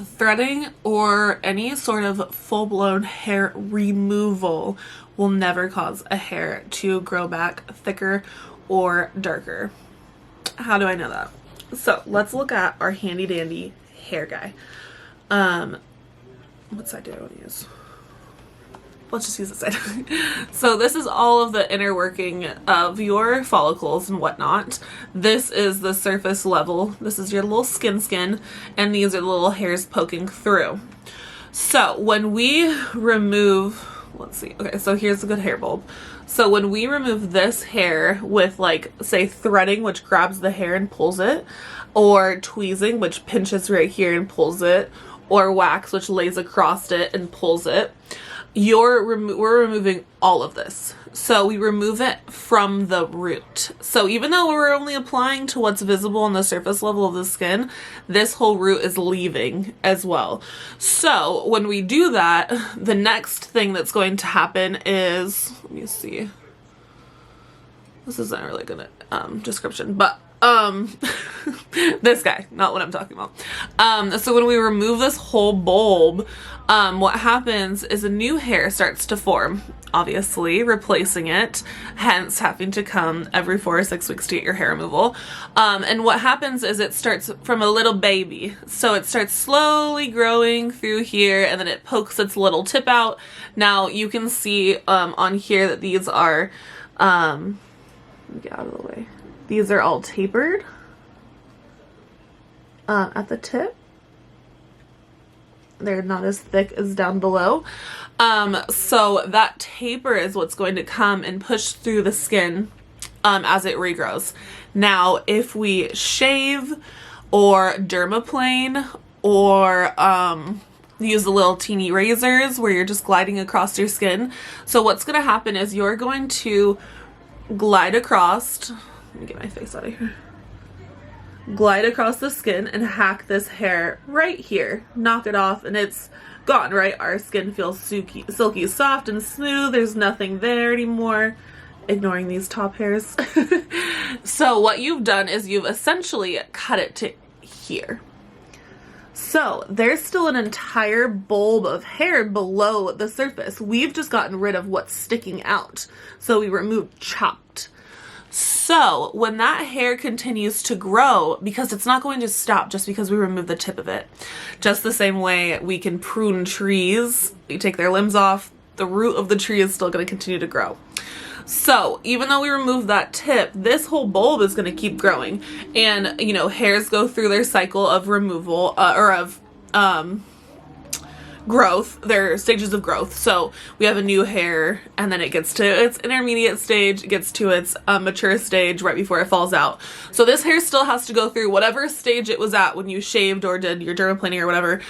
threading or any sort of full-blown hair removal will never cause a hair to grow back thicker or darker. How do I know that? So let's look at our handy dandy hair guy. What side do I want to use? Let's just use this side. So this is all of the inner working of your follicles and whatnot. This is the surface level. This is your little skin, and these are the little hairs poking through. So when we remove, let's see, okay, so here's a good hair bulb. So when we remove this hair with, like, say threading, which grabs the hair and pulls it, or tweezing, which pinches right here and pulls it, or wax, which lays across it and pulls it, we're removing all of this. So we remove it from the root. So even though we're only applying to what's visible on the surface level of the skin, this whole root is leaving as well. So when we do that, the next thing that's going to happen is, let me see, this isn't really good description, but this guy, not what I'm talking about. So when we remove this whole bulb, what happens is a new hair starts to form, obviously replacing it, hence having to come every 4 or 6 weeks to get your hair removal. And what happens is it starts from a little baby. So it starts slowly growing through here, and then it pokes its little tip out. Now you can see on here that these are, let me get out of the way. These are all tapered at the tip. They're not as thick as down below. So that taper is what's going to come and push through the skin as it regrows. Now, if we shave or dermaplane or use the little teeny razors where you're just gliding across your skin, so what's going to happen is you're going to glide across. Let me get my face out of here. Glide across the skin and hack this hair right here. Knock it off and it's gone, right? Our skin feels silky soft and smooth. There's nothing there anymore. Ignoring these top hairs. So what you've done is you've essentially cut it to here. So there's still an entire bulb of hair below the surface. We've just gotten rid of what's sticking out. So we removed chopped. So when that hair continues to grow, because it's not going to stop just because we remove the tip of it, just the same way we can prune trees, you take their limbs off, the root of the tree is still going to continue to grow. So even though we remove that tip, this whole bulb is going to keep growing. And, you know, hairs go through their cycle of removal, or of growth, their stages of growth. So we have a new hair, and then it gets to its intermediate stage, it gets to its mature stage right before it falls out. So this hair still has to go through whatever stage it was at when you shaved or did your dermaplaning or whatever.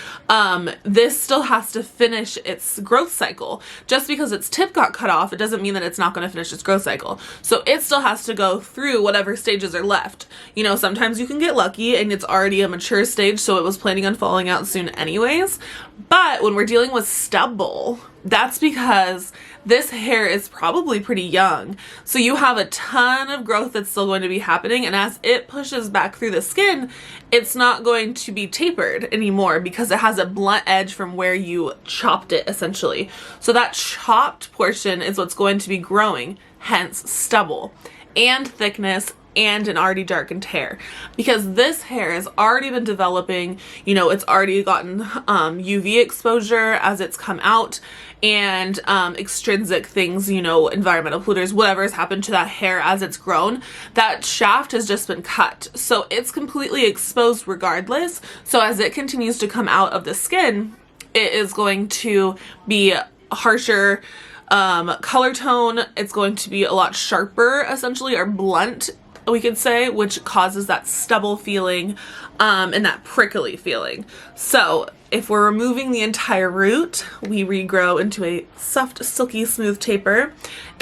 This still has to finish its growth cycle. Just because its tip got cut off, it doesn't mean that it's not going to finish its growth cycle. So it still has to go through whatever stages are left. You know, sometimes you can get lucky and it's already a mature stage, so it was planning on falling out soon anyways. But when we're dealing with stubble, that's because this hair is probably pretty young. So you have a ton of growth that's still going to be happening, and as it pushes back through the skin, it's not going to be tapered anymore because it has a blunt edge from where you chopped it, essentially. So that chopped portion is what's going to be growing, hence stubble and thickness and an already darkened hair, because this hair has already been developing, you know, it's already gotten UV exposure as it's come out, and extrinsic things, you know, environmental polluters, whatever has happened to that hair as it's grown. That shaft has just been cut, so it's completely exposed regardless. So as it continues to come out of the skin, it is going to be harsher color tone. It's going to be a lot sharper, essentially, or blunt, we could say, which causes that stubble feeling and that prickly feeling. So if we're removing the entire root, we regrow into a soft, silky, smooth taper.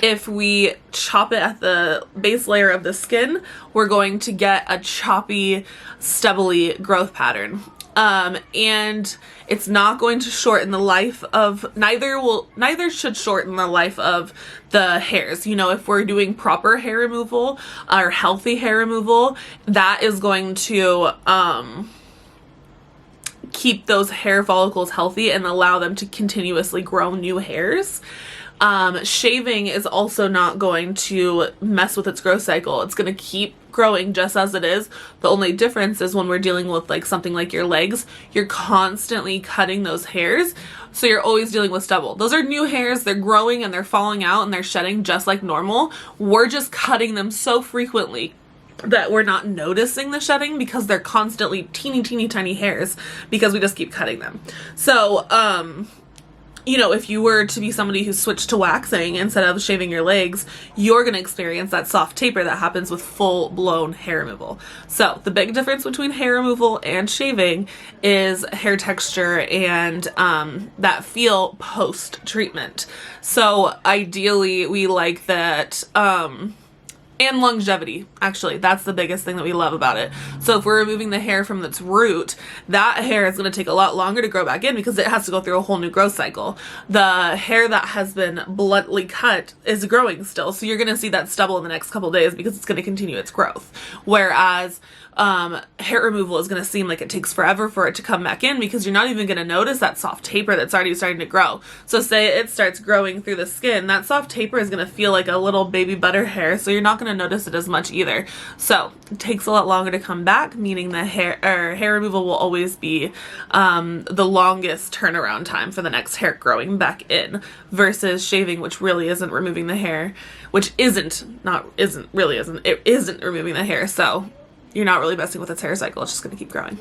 If we chop it at the base layer of the skin, we're going to get a choppy, stubbly growth pattern. And it's not going to shorten the life of, neither should shorten the life of the hairs. You know, if we're doing proper hair removal or healthy hair removal, that is going to, keep those hair follicles healthy and allow them to continuously grow new hairs. Shaving is also not going to mess with its growth cycle. It's going to keep growing just as it is. The only difference is when we're dealing with like something like your legs, you're constantly cutting those hairs. So you're always dealing with stubble. Those are new hairs. They're growing and they're falling out and they're shedding just like normal. We're just cutting them so frequently that we're not noticing the shedding because they're constantly teeny, teeny, tiny hairs because we just keep cutting them. So, you know, if you were to be somebody who switched to waxing instead of shaving your legs, you're going to experience that soft taper that happens with full-blown hair removal. So the big difference between hair removal and shaving is hair texture and that feel post-treatment. So ideally, we like that... and longevity, actually. That's the biggest thing that we love about it. So if we're removing the hair from its root, that hair is going to take a lot longer to grow back in because it has to go through a whole new growth cycle. The hair that has been bluntly cut is growing still, so you're going to see that stubble in the next couple days because it's going to continue its growth. Whereas hair removal is going to seem like it takes forever for it to come back in because you're not even going to notice that soft taper that's already starting to grow. So say it starts growing through the skin, that soft taper is going to feel like a little baby butter hair, so you're not going to notice it as much either. So it takes a lot longer to come back, meaning the hair removal will always be the longest turnaround time for the next hair growing back in versus shaving, which really isn't removing the hair, which it isn't removing the hair. So you're not really messing with its hair cycle. It's just going to keep growing.